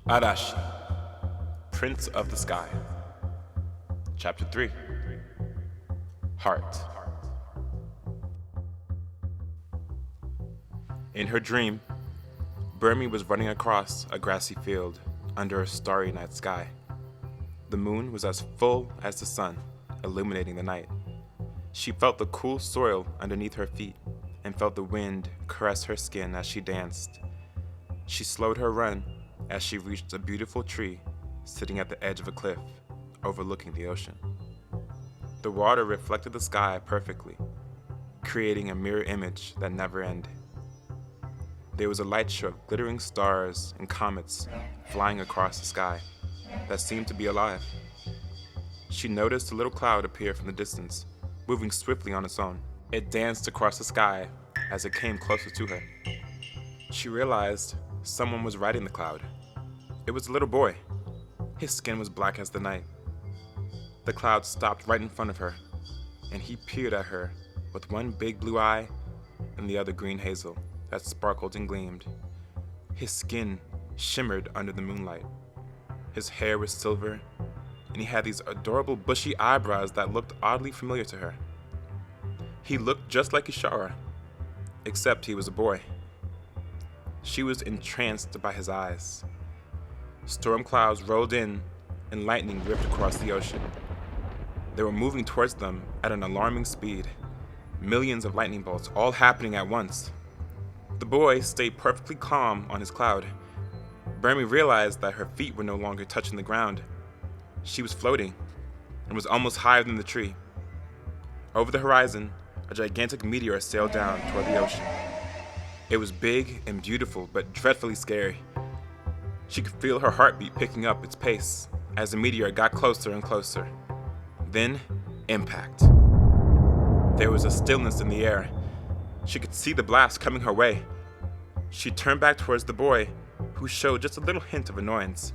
Arashi, Prince of the Sky. Chapter 3. Heart. In her dream, Burmy was running across a grassy field under a starry night sky. The moon was as full as the sun, illuminating the night. She felt the cool soil underneath her feet and felt the wind caress her skin as she danced. She slowed her run as she reached a beautiful tree sitting at the edge of a cliff, overlooking the ocean. The water reflected the sky perfectly, creating a mirror image that never ended. There was a light show of glittering stars and comets flying across the sky that seemed to be alive. She noticed a little cloud appear from the distance, moving swiftly on its own. It danced across the sky as it came closer to her. She realized someone was riding the cloud. It was a little boy. His skin was black as the night. The cloud stopped right in front of her, and he peered at her with one big blue eye and the other green hazel that sparkled and gleamed. His skin shimmered under the moonlight. His hair was silver, and he had these adorable bushy eyebrows that looked oddly familiar to her. He looked just like Ishara, except he was a boy. She was entranced by his eyes. Storm clouds rolled in, and lightning ripped across the ocean. They were moving towards them at an alarming speed, millions of lightning bolts all happening at once. The boy stayed perfectly calm on his cloud. Burmy realized that her feet were no longer touching the ground. She was floating and was almost higher than the tree. Over the horizon, a gigantic meteor sailed down toward the ocean. It was big and beautiful, but dreadfully scary. She could feel her heartbeat picking up its pace as the meteor got closer and closer. Then, impact. There was a stillness in the air. She could see the blast coming her way. She turned back towards the boy, who showed just a little hint of annoyance,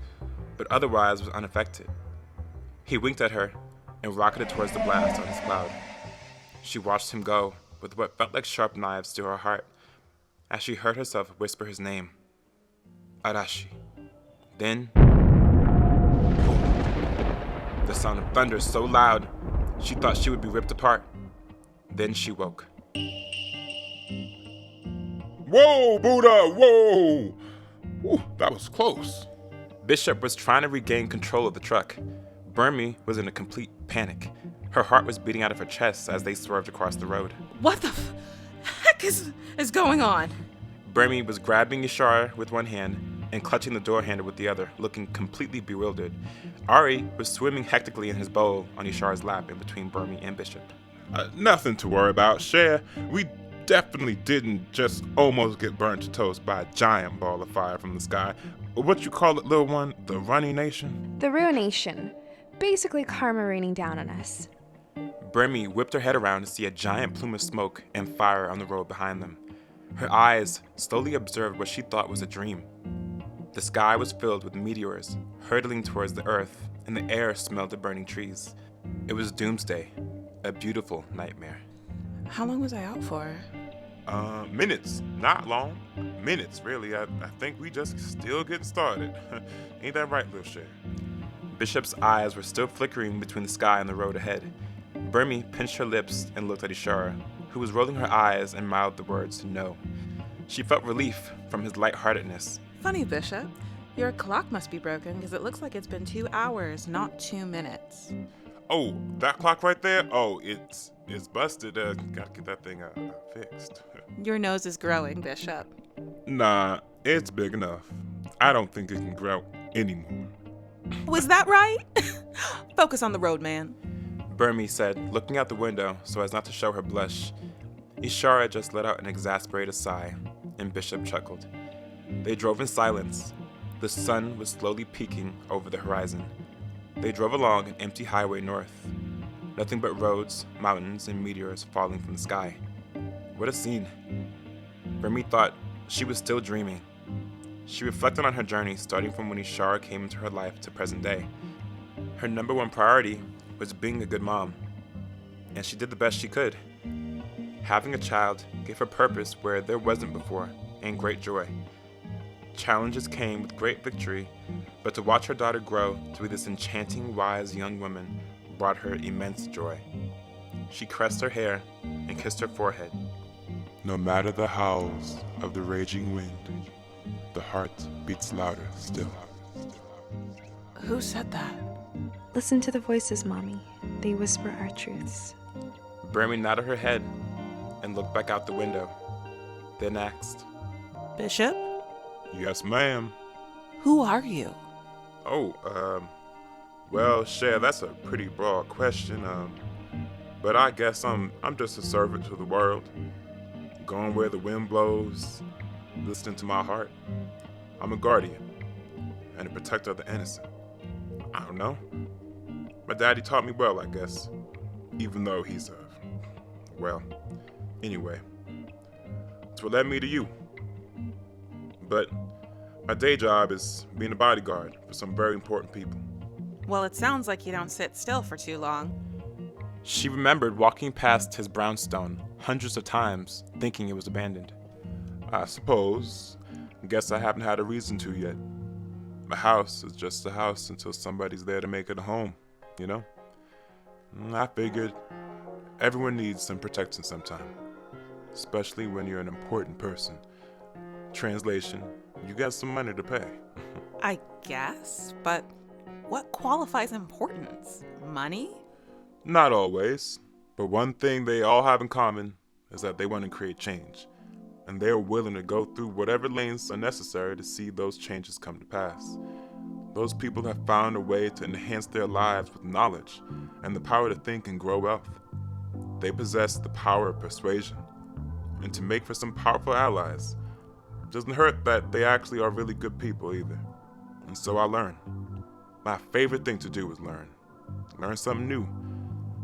but otherwise was unaffected. He winked at her and rocketed towards the blast on his cloud. She watched him go with what felt like sharp knives to her heart as she heard herself whisper his name, Arashi. Then, boom. The sound of thunder so loud, she thought she would be ripped apart. Then she woke. Whoa, Buddha, whoa! Ooh, that was close. Bishop was trying to regain control of the truck. Burmy was in a complete panic. Her heart was beating out of her chest as they swerved across the road. What the heck is going on? Burmy was grabbing Ishara with one hand and clutching the door handle with the other, looking completely bewildered. Ari was swimming hectically in his bowl on Ishara's lap in between Burmy and Bishop. Nothing to worry about, Cher. We definitely didn't just almost get burnt to toast by a giant ball of fire from the sky. What you call it, little one? The Runny Nation? The Ruination. Basically karma raining down on us. Burmy whipped her head around to see a giant plume of smoke and fire on the road behind them. Her eyes slowly observed what she thought was a dream. The sky was filled with meteors hurtling towards the earth, and the air smelled of burning trees. It was doomsday, a beautiful nightmare. How long was I out for? Minutes. Not long. Minutes, really. I think we just still getting started. Ain't that right, little Cher? Bishop's eyes were still flickering between the sky and the road ahead. Burmy pinched her lips and looked at Ishara, who was rolling her eyes and mouthed the words no. She felt relief from his lightheartedness. Funny, Bishop. Your clock must be broken because it looks like it's been 2 hours, not 2 minutes. Oh, that clock right there? Oh, it's busted. Gotta get that thing fixed. Your nose is growing, Bishop. Nah, it's big enough. I don't think it can grow anymore. Was that right? Focus on the road, man. Burmy said, looking out the window so as not to show her blush. Ishara just let out an exasperated sigh, and Bishop chuckled. They drove in silence. The sun was slowly peeking over the horizon. They drove along an empty highway north. Nothing but roads, mountains, and meteors falling from the sky. What a scene. Burmy thought she was still dreaming. She reflected on her journey starting from when Ishara came into her life to present day. Her number one priority was being a good mom, and she did the best she could. Having a child gave her purpose where there wasn't before, and great joy. Challenges came with great victory, but to watch her daughter grow to be this enchanting, wise young woman brought her immense joy. She caressed her hair and kissed her forehead. No matter the howls of the raging wind, the heart beats louder still. Who said that? Listen to the voices, Mommy. They whisper our truths. Burmy nodded her head and looked back out the window, then asked, Bishop? Yes, ma'am. Who are you? Well, Cher, that's a pretty broad question. But I guess I'm just a servant to the world, going where the wind blows, listening to my heart. I'm a guardian and a protector of the innocent. I don't know. My daddy taught me well, I guess, even though he's well, anyway. It's what led me to you. But my day job is being a bodyguard for some very important people. Well, it sounds like you don't sit still for too long. She remembered walking past his brownstone hundreds of times, thinking it was abandoned. I suppose. Guess I haven't had a reason to yet. A house is just a house until somebody's there to make it a home, you know? I figured everyone needs some protection sometime, especially when you're an important person. Translation, you got some money to pay. I guess, but what qualifies importance? Money? Not always, but one thing they all have in common is that they want to create change, and they're willing to go through whatever lengths are necessary to see those changes come to pass. Those people have found a way to enhance their lives with knowledge and the power to think and grow wealth. They possess the power of persuasion, and to make for some powerful allies. Doesn't hurt that they actually are really good people either. And so I learn. My favorite thing to do is learn. Learn something new.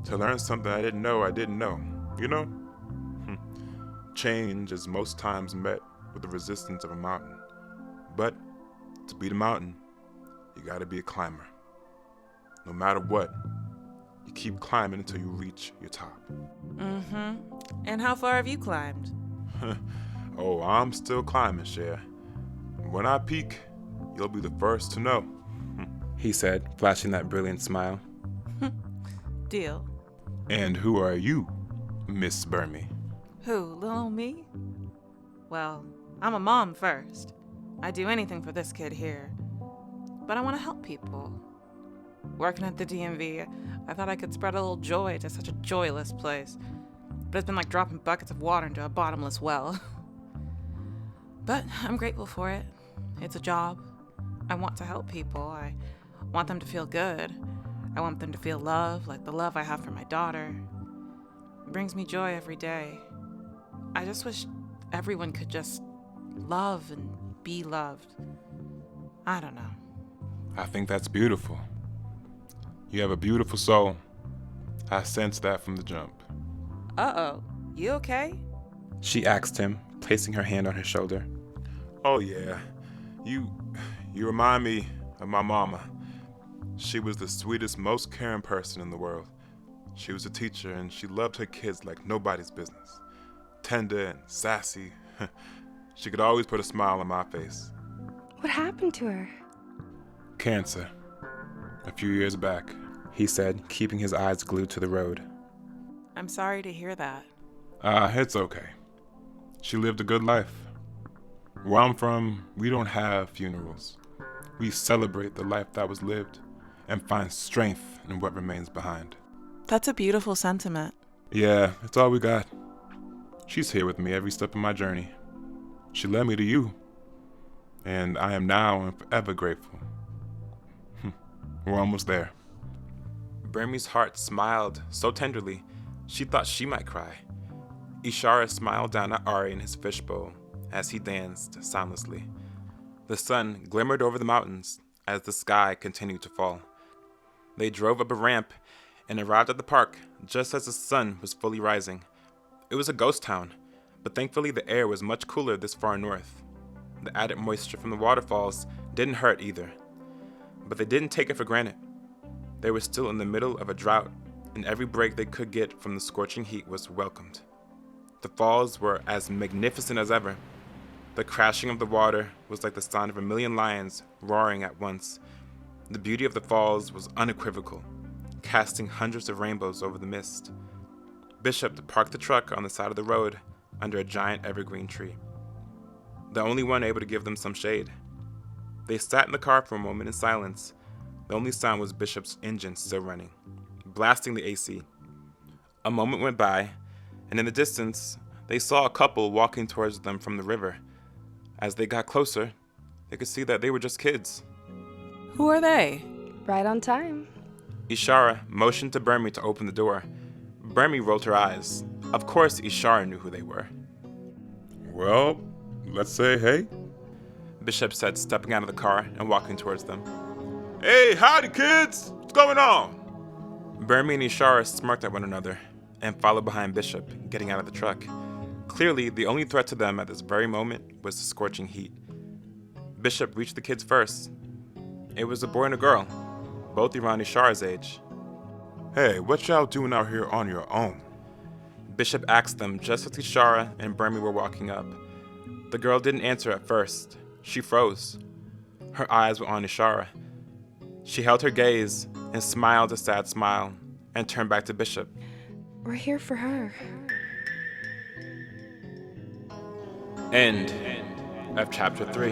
To learn something I didn't know, you know? Change is most times met with the resistance of a mountain. But to beat a mountain, you gotta be a climber. No matter what, you keep climbing until you reach your top. Mm-hmm. And how far have you climbed? Oh, I'm still climbing, Cher. When I peak, you'll be the first to know. He said, flashing that brilliant smile. Deal. And who are you, Miss Burmy? Who, little me? Well, I'm a mom first. I'd do anything for this kid here. But I want to help people. Working at the DMV, I thought I could spread a little joy to such a joyless place. But it's been like dropping buckets of water into a bottomless well. But I'm grateful for it. It's a job. I want to help people. I want them to feel good. I want them to feel love, like the love I have for my daughter. It brings me joy every day. I just wish everyone could just love and be loved. I don't know. I think that's beautiful. You have a beautiful soul. I sensed that from the jump. Uh-oh. You okay? She asked him, placing her hand on his shoulder. Oh yeah, you remind me of my mama. She was the sweetest, most caring person in the world. She was a teacher and she loved her kids like nobody's business. Tender and sassy. She could always put a smile on my face. What happened to her? Cancer. A few years back. He said, keeping his eyes glued to the road. I'm sorry to hear that. It's okay. She lived a good life. Where I'm from, we don't have funerals. We celebrate the life that was lived and find strength in what remains behind. That's a beautiful sentiment. Yeah, it's all we got. She's here with me every step of my journey. She led me to you. And I am now and forever grateful. We're almost there. Burmy's heart smiled so tenderly, she thought she might cry. Ishara smiled down at Ari in his fishbowl as he danced soundlessly. The sun glimmered over the mountains as the sky continued to fall. They drove up a ramp and arrived at the park just as the sun was fully rising. It was a ghost town, but thankfully the air was much cooler this far north. The added moisture from the waterfalls didn't hurt either. But they didn't take it for granted. They were still in the middle of a drought, and every break they could get from the scorching heat was welcomed. The falls were as magnificent as ever. The crashing of the water was like the sound of a million lions roaring at once. The beauty of the falls was unequivocal, casting hundreds of rainbows over the mist. Bishop parked the truck on the side of the road under a giant evergreen tree, the only one able to give them some shade. They sat in the car for a moment in silence. The only sound was Bishop's engine still running, blasting the AC. A moment went by, and in the distance, they saw a couple walking towards them from the river. As they got closer, they could see that they were just kids. Who are they? Right on time. Ishara motioned to Burmy to open the door. Burmy rolled her eyes. Of course, Ishara knew who they were. Well, let's say hey. Bishop said, stepping out of the car and walking towards them. Hey, howdy kids! What's going on? Burmy and Ishara smirked at one another and followed behind Bishop, getting out of the truck. Clearly, the only threat to them at this very moment was the scorching heat. Bishop reached the kids first. It was a boy and a girl, both around Ishara's age. Hey, what y'all doing out here on your own? Bishop asked them just as Ishara and Burmy were walking up. The girl didn't answer at first. She froze. Her eyes were on Ishara. She held her gaze and smiled a sad smile and turned back to Bishop. We're here for her. End of chapter 3.